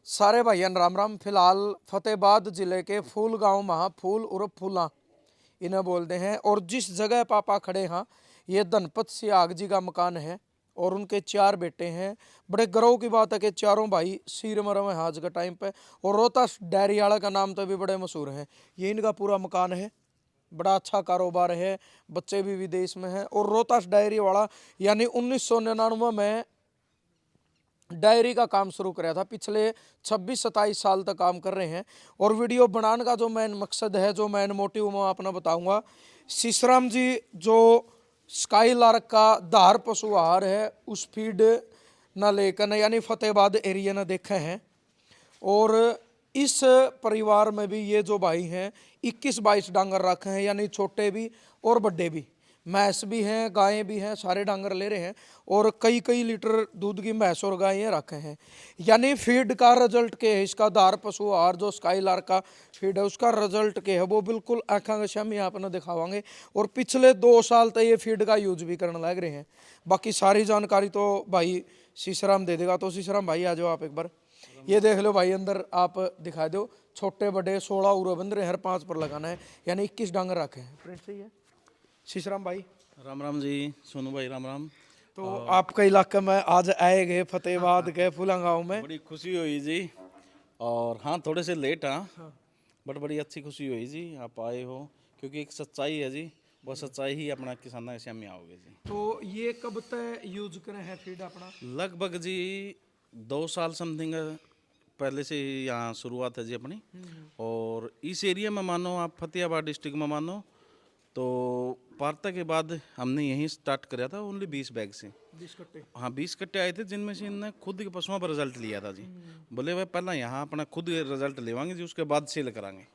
सारे भाइयों राम राम। फिलहाल फतेहाबाद जिले के फूल गांव महा फूल उर्फ फूला इन्हें बोलते हैं। और जिस जगह पापा खड़े हैं ये धनपत सियाग जी का मकान है और उनके 4 बेटे हैं। बड़े गर्व की बात है कि चारों भाई सिर मरम है आज के टाइम पे। और रोहतास डेयरी वाला का नाम तो भी बड़े मशहूर है। ये इनका पूरा मकान है, बड़ा अच्छा कारोबार है, बच्चे भी विदेश में हैं। और रोहतास डायरी वाला यानी 1999 में डायरी का काम शुरू कराया था। पिछले 26-27 साल तक काम कर रहे हैं। और वीडियो बनाने का जो मेन मकसद है, जो मेन मोटिव मैं अपना बताऊंगा। शीशराम जी जो स्काई लार्क का धार पशु आहार है उस फीड न लेकर यानी फतेहाबाद एरिया न देखे हैं। और इस परिवार में भी ये जो भाई हैं 21-22 डांगर रखे हैं, यानी छोटे भी और बड़े भी। भैंस भी हैं, गायें भी हैं, सारे डांगर ले रहे हैं। और कई कई लीटर दूध की भैंस और गायें रखे हैं। यानी फीड का रिजल्ट के है, इसका धार पशु आहार जो स्काईलार्क का फीड है उसका रिजल्ट के है वो बिल्कुल आँखा के सामने आपने दिखावांगे। और पिछले 2 साल तक ये फीड का यूज भी करने लग रहे हैं। बाकी सारी जानकारी तो भाई शीशराम दे देगा। तो शीशराम भाई आ जाओ आप एक बार। ये देख लो भाई, अंदर आप दिखा दो। छोटे बड़े 16 उरो बंद रहे, हर 5 पर लगाना है, यानी 21 डांगर रखे हैं। प्रिंट सही है शीशराम भाई? राम राम जी सोनू भाई, राम राम। तो आपका इलाका में आज आए गए फतेहाबाद के फूला गाँव में। बड़ी खुशी हुई जी। और हाँ, थोड़े से लेट हाँ, बट बड़ी अच्छी खुशी हुई जी आप आए हो, क्योंकि एक सच्चाई है जी, वो सच्चाई ही अपना किसाना के सामने आओगे जी। तो ये कब तक यूज करें है फीड अपना? लगभग जी 2 साल समथिंग पहले से ही यहाँ शुरुआत है जी अपनी। और इस एरिया में मानो आप फतेहाबाद डिस्ट्रिक्ट में मानो तो पारता के बाद हमने यहीं स्टार्ट कराया था ओनली 20 बैग से। 20 कट्टे? हाँ, 20 कट्टे आए थे, जिनमें से इनने खुद के पशुओं पर रिजल्ट लिया था जी। बोले भाई पहला यहाँ अपना खुद रिजल्ट लेवाएंगे जी, उसके बाद सेल कराएंगे,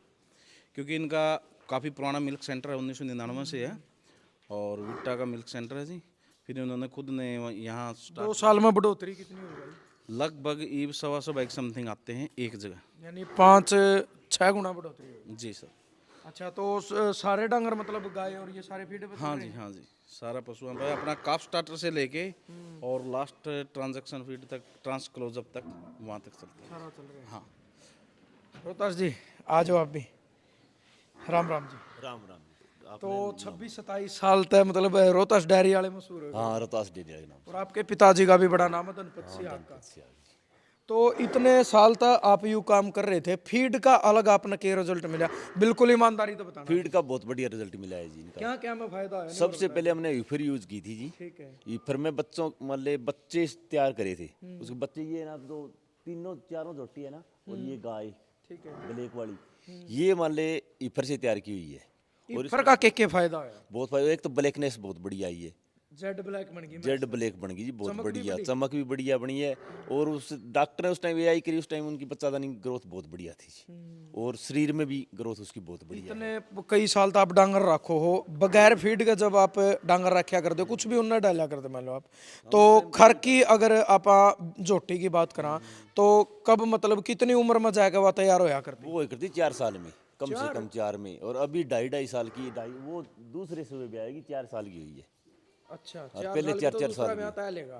क्योंकि इनका काफ़ी पुराना मिल्क सेंटर है, 1999 से है। और विट्टा का मिल्क सेंटर है जी। फिर उन्होंने खुद ने यहाँ 2 साल में बढ़ोतरी कितनी हो गई? लगभग ईब 125 बैग समथिंग आते हैं एक जगह। यानी 5-6 गुना बढ़ोतरी हो गई। जी सर। अच्छा, तो सारे डांगर मतलब गाय और ये सारे फीड पे चल हाँ रहे जी, हैं? हाँ जी, सारा पशुओं पर अपना काफ स्टार्टर से लेके और लास्ट ट्रांजैक्शन फीड तक, ट्रांस क्लोजअप तक, वहाँ तक चलता है। सारा चल रहा है। हाँ। रोहतास जी आ जाओ आप भी। राम राम जी। राम राम जी। तो आपने 26-27 साल तक मतलब रोहतास डेयरी वाले मशहूर हो। हाँ, रोहतास डेयरी के नाम और आपके पिताजी का भी बड़ा नाम है धनपत से। हाँ, सियाग का। धनपत सियाग जी। तो इतने साल तक आप यूँ काम कर रहे थे, फीड का अलग आपने क्या रिजल्ट मिला? बिल्कुल ईमानदारी तो बताना। फीड का बहुत बढ़िया रिजल्ट मिला है जी इनका। क्या क्या में फायदा है? सबसे पहले हमने ईफर यूज की थी जी। ठीक है। ईफर में बच्चों मतलब बच्चे तैयार करे थे। उसके बच्चे ये ना, तो तीनों चारों झोटी है ना, और ये गाय ठीक है। ब्लैक वाली, ये मान ले ईफर से तैयार की हुई है। और इफर का क्या फायदा है? बहुत फायदा, एक तो ब्लैकनेस बहुत बढ़िया आई है। जेड ब्लैक बन गई। जेड ब्लैक बन गई जी, बहुत चमक भी बढ़िया, बढ़ी। चमक भी बढ़िया बनी है। और उस डॉक्टर ने उस टाइम एआई करी, उस टाइम उनकी बच्चादानी ग्रोथ बहुत बढ़िया थी जी। और शरीर में भी ग्रोथ उसकी बहुत बढ़िया है। इतने कई साल तो आप डांगर रखो हो बगैर फीड के, जब आप डांगर रखा करते हो कुछ भी उन्हें डाला करते मान लो आप, तो खर की अगर आप झोटी की बात करा तो कब मतलब कितनी उम्र में जाएगा वह तैयार होया करती? वो करती 4 साल में, कम से कम 4 में। और अभी 2.5 साल की, वो दूसरे सूबे में आएगी, 4 साल की हुई है। अच्छा, और 4 पहले साल की 4 तो 4 दूसरा साल ब्याह की। तय लेगा।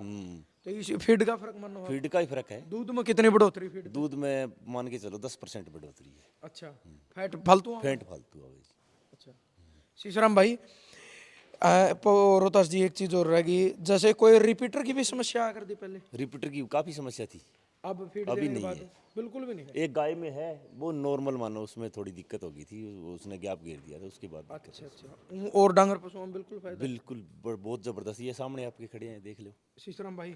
तो इस फीड का फर्क मानो आप? फीड का ही फर्क है। दूध में कितनी बढ़ोतरी फीड? दूध में मान के चलो 10% बढ़ोतरी है। अच्छा, फैट फालतू? फेंट फालतू आवे जी। अच्छा शीशराम भाई, रोहतास जी एक चीज और रहेगी, जैसे कोई रिपीटर की भी समस्या आ कर दी पहले, रिपीटर की काफ़ी समस्या थी, अब फीड अभी देने के नहीं बाद है। बिल्कुल भी नहीं है? एक गाय में है, वो नॉर्मल मानो, उसमें थोड़ी दिक्कत हो गई थी, उसने गैप घेर दिया था, उसके बाद दिक्कत अच्छा है। अच्छा। और डांगर पशुओं में बिल्कुल फायदा? बिल्कुल बहुत ज़बरदस्त, ये सामने आपके खड़े हैं, देख लो। शीशराम भाई,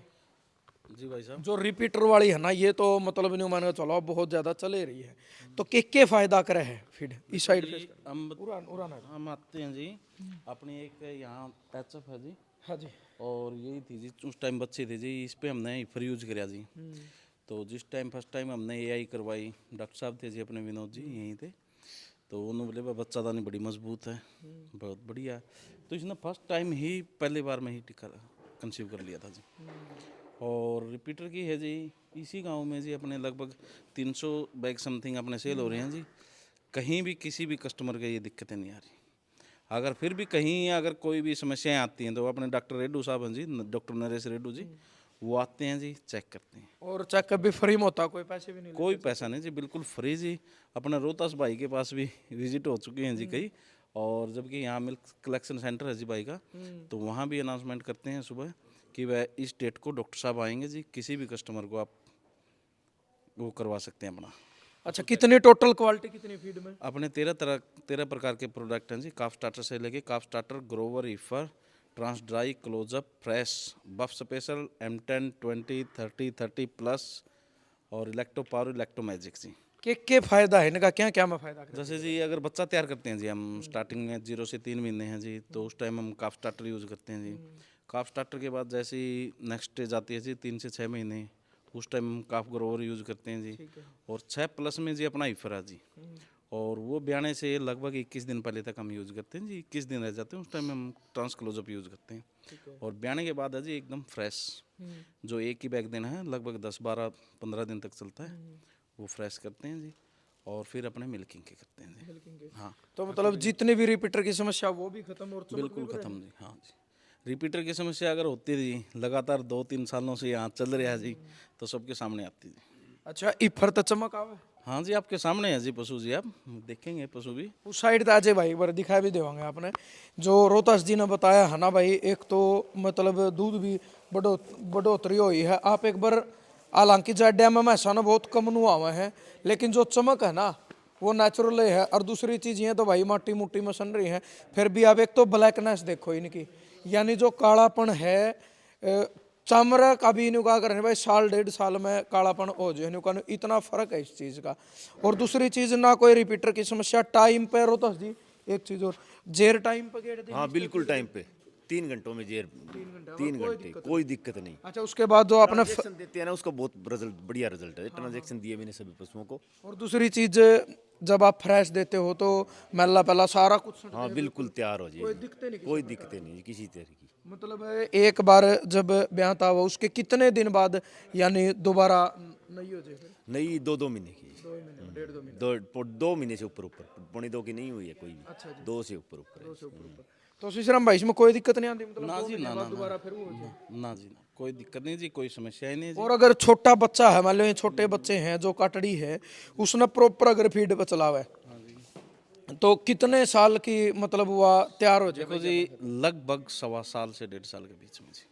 जी भाई साहब। जो रिपीटर वाली है ना, ये तो मतलब नहीं मान के चलो बहुत ज्यादा चले रही है, तो के फायदा करे है फीड इस साइड पे? हम उड़ान है। हम आते हैं जी, अपनी एक यहाँ एचएफ है जी। हाँ जी। और यही थी जी, उस टाइम बच्चे थे जी, इस पे हमने ईफर यूज कराया जी। तो जिस टाइम फर्स्ट टाइम हमने एआई करवाई, डॉक्टर साहब थे जी अपने विनोद जी यहीं थे। तो उन्होंने बोले बच्चा दानी बड़ी मजबूत है, बहुत बढ़िया है। तो इसने फर्स्ट टाइम ही पहली बार में ही टिका कंसीव कर लिया था जी। और रिपीटर की है जी, इसी गांव में जी अपने लगभग 300 बैग समथिंग अपने सेल हो रहे हैं जी। कहीं भी किसी भी कस्टमर के ये दिक्कतें नहीं आ रही। अगर फिर भी कहीं अगर कोई भी समस्याएं आती हैं तो अपने डॉक्टर रेड्डू साहब हैं जी, डॉक्टर नरेश रेड्डू जी, वो आते हैं जी, चेक करते हैं। और चेकअप भी फ्री में होता, कोई पैसे भी नहीं कोई पैसा नहीं जी, बिल्कुल फ्री जी। अपना रोहतास भाई के पास भी विजिट हो चुके हैं जी कई, और जबकि यहाँ मिल्क कलेक्शन सेंटर है जी भाई का, तो वहाँ भी अनाउंसमेंट करते हैं सुबह कि वह इस डेट को डॉक्टर साहब आएंगे जी, किसी भी कस्टमर को आप वो करवा सकते हैं अपना। अच्छा, कितनी टोटल क्वालिटी कितनी फीड में? अपने 13 प्रकार के प्रोडक्ट हैं जी, काफ स्टार्टर से लेके काफ स्टार्टर, ग्रोवर, ईफर, trans dry, closeup, fresh, buff special, M10, 20, 30, 30+, और इलेक्ट्रो पावर, इलेक्ट्रो मैजिक जी। के फायदा है इनका, क्या क्या में फायदा है? जैसे जी अगर बच्चा तैयार करते हैं जी हम, स्टार्टिंग में 0 से 3 महीने हैं जी, तो उस टाइम हम काफ स्टार्टर यूज़ करते हैं जी। काफ स्टार्टर के बाद जैसे ही नेक्स्ट स्टेज आती है जी 3 से 6 महीने, उस टाइम हम काफ ग्रोवर यूज़ करते हैं जी। और 6+ में जी अपना ईफरा जी, और वो ब्याने से लगभग 21 दिन पहले तक हम यूज़ करते हैं जी। 21 दिन रह जाते हैं उस टाइम हम ट्रांस क्लोजअप यूज़ करते हैं। और ब्याने के बाद है जी एकदम फ्रेश, जो एक ही बैग देना है, लगभग 10, 12, 15 दिन तक चलता है, वो फ्रेश करते हैं जी। और फिर अपने मिल्किंग के करते हैं जी। हाँ, तो मतलब जितनी भी रिपीटर की समस्या वो भी खत्म, और बिल्कुल ख़त्म जी। हाँ जी, रिपीटर की समस्या अगर होती थी लगातार 2-3 सालों से यहाँ चल रहा है जी, तो सबके सामने आती जी। अच्छा, इफर तो चमक आवे। हाँ जी, आपके सामने है जी पशु जी, आप देखेंगे पशु भी। उस साइड तो अजय भाई एक बार दिखा भी देवांगे आपने, जो रोहतास जी ने बताया है ना भाई, एक तो मतलब दूध भी बढ़ोतरी हुई है। आप एक बार, हालांकि जाड्या में महसाना बहुत कम नुआ हुआ है, लेकिन जो चमक है ना वो नेचुरल है। और दूसरी चीज़ ये तो भाई माटी मुट्टी में सन रही है, फिर भी आप एक तो ब्लैकनेस देखो इनकी, यानी जो कालापन है, चमड़ा का भी इन्हों का करने भाई 1.5 साल में कालापन हो जाए इन्हों का, इतना फर्क है इस चीज़ का। और दूसरी चीज़ ना कोई रिपीटर की समस्या, टाइम पे रोहतास जी एक चीज़ और, जेर टाइम पे गेट दी। हाँ बिल्कुल टाइम पे, 3 घंटों में जेर, 3 घंटे कोई दिक्कत नहीं। अच्छा, उसके बाद जो अपने ट्रांजेक्शन देते हैं ना, उसका बहुत रिजल्ट, बढ़िया रिजल्ट है। ट्रांजेक्शन दिए मैंने सभी पशुओं को। और दूसरी चीज़, जब आप फ्रेश देते हो तो मेला पहला सारा कुछ हाँ बिल्कुल तैयार हो कोई जाए, दिक्कत नहीं, कोई दिक्कत नहीं किसी तरह की। मतलब एक बार जब ब्याह था वो उसके कितने दिन बाद यानी दोबारा नहीं हो जाए फिर? नहीं, 2-2 महीने की, 2 महीने, 1.5-2 महीने। 2 महीने से ऊपर ऊपर, 2.5 की नहीं हुई है कोई भी। अच्छा जी। 2 से ऊपर ऊपर है। तो शीशराम भाई इसमें कोई दिक्कत नहीं आती, मतलब ना 2 जी, महीने ना बाद ना दोबारा फिर वो हो जाए? ना जी, ना कोई दिक्कत नहीं जी, कोई समस्या ही नहीं जी। और अगर छोटा बच्चा है, मान लो ये छोटे बच्चे हैं जो काटड़ी है, उसने प्रॉपर अगर फीड पे चलावा है, तो कितने साल की मतलब वह तैयार हो जाए? देखो जी, लगभग 1.25 साल से 1.5 साल के बीच में जी,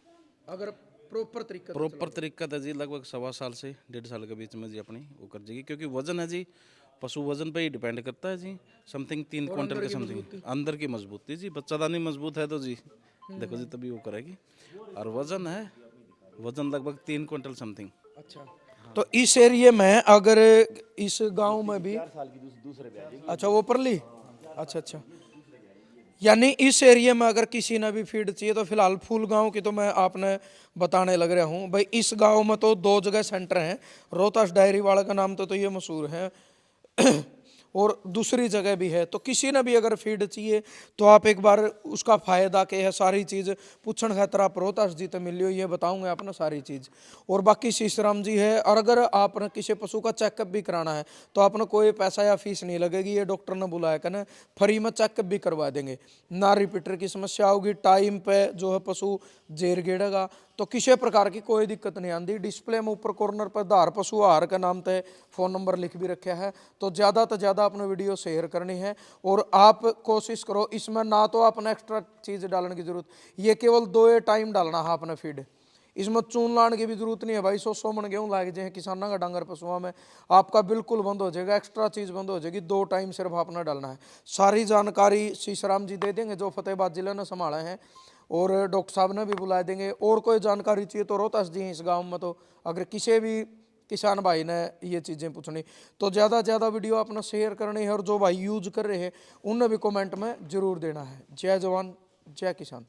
अगर प्रॉपर तरीका से प्रॉपर तरीका था जी, लगभग 1.25 साल से 1.5 साल के बीच में जी अपनी वो कर जाएगी। क्योंकि वजन है जी, पशु वजन पे ही डिपेंड करता है जी। समथिंग 3 क्विंटल के समथिंग अंदर की मजबूती जी, बच्चादानी मजबूत है तो जी देखो जी तभी वो करेगी। और वजन है, वजन लगभग 3 क्विंटल समथिंग। अच्छा, तो इस एरिया में अगर इस गांव में भी, 4 साल की दूसरे ब्याह। अच्छा वो परली, अच्छा अच्छा, यानी इस एरिया में अगर किसी ने भी फीड चाहिए तो फिलहाल फूल गांव की तो मैं आपने बताने लग रहा हूँ भाई। इस गांव में तो 2 जगह सेंटर हैं, रोहतास डायरी वाला का नाम तो ये मशहूर है और दूसरी जगह भी है। तो किसी ने भी अगर फीड चाहिए तो आप एक बार उसका फ़ायदा क्या है, सारी चीज़ पूछण खातर आप रोहतास जी तो मिलियो, ये बताऊंगे आपने सारी चीज़। और बाकी शीशराम जी है, और अगर आपने किसी पशु का चेकअप भी कराना है तो आपने कोई पैसा या फीस नहीं लगेगी, ये डॉक्टर ने बुलाया कहना फ्री में चेकअप भी करवा देंगे। ना रिपीटर की समस्या होगी, टाइम पे जो है पशु जेर गेड़ेगा, तो किसी प्रकार की कोई दिक्कत नहीं आती। डिस्प्ले में ऊपर कॉर्नर पर धार पशु आहार के नाम पे फ़ोन नंबर लिख भी रखा है, तो ज़्यादा से ज़्यादा अपने वीडियो शेयर करनी है। और आप कोशिश करो इसमें ना तो आपने एक्स्ट्रा चीज़ डालने की जरूरत, ये केवल 2 टाइम डालना है आपने फीड, इसमें चून लाने की भी जरूरत नहीं है भाई। 100 मन गेहूँ लाग जाए किसानों का डांगर पशुओं में, आपका बिल्कुल बंद हो जाएगा, एक्स्ट्रा चीज़ बंद हो जाएगी। 2 टाइम सिर्फ आपने डालना है। सारी जानकारी शीशराम जी दे देंगे जो फतेहाबाद जिले ने संभाला है, और डॉक्टर साहब ने भी बुला देंगे। और कोई जानकारी चाहिए तो रोहतास जी हैं इस गांव में, तो अगर किसी भी किसान भाई ने ये चीज़ें पूछनी तो ज़्यादा से ज़्यादा वीडियो अपना शेयर करनी है, और जो भाई यूज कर रहे हैं उन्हें भी कमेंट में ज़रूर देना है। जय जवान जय किसान।